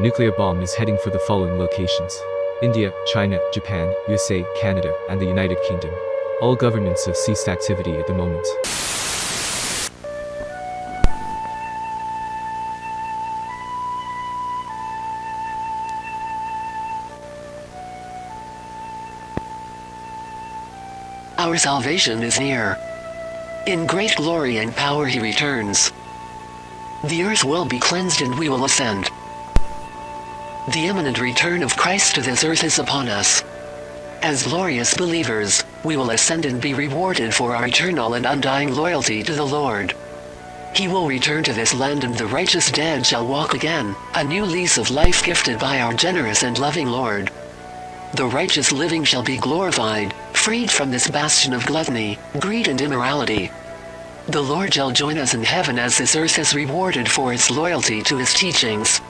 nuclear bomb is heading for the following locations: India, China, Japan, USA, Canada, and the United Kingdom. All governments have ceased activity at the moment. Our salvation is near. In great glory and power he returns. The earth will be cleansed and we will ascend. The imminent return of Christ to this earth is upon us. As glorious believers, we will ascend and be rewarded for our eternal and undying loyalty to the Lord. He will return to this land and the righteous dead shall walk again, a new lease of life gifted by our generous and loving Lord. The righteous living shall be glorified, freed from this bastion of gluttony, greed and immorality. The Lord shall join us in heaven as this earth is rewarded for its loyalty to his teachings.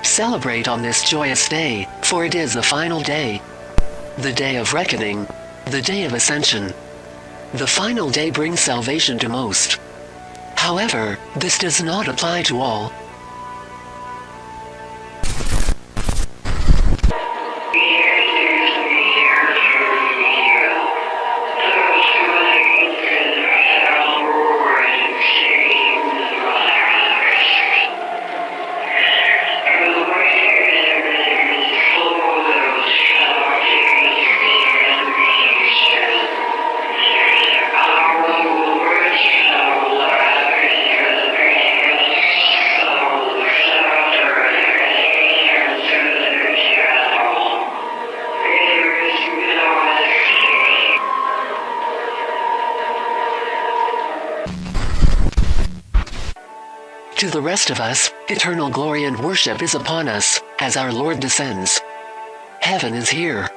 Celebrate on this joyous day, for it is the final day. The day of reckoning. The day of ascension. The final day brings salvation to most. However, this does not apply to all. To the rest of us, eternal glory and worship is upon us, as our Lord descends. Heaven is here.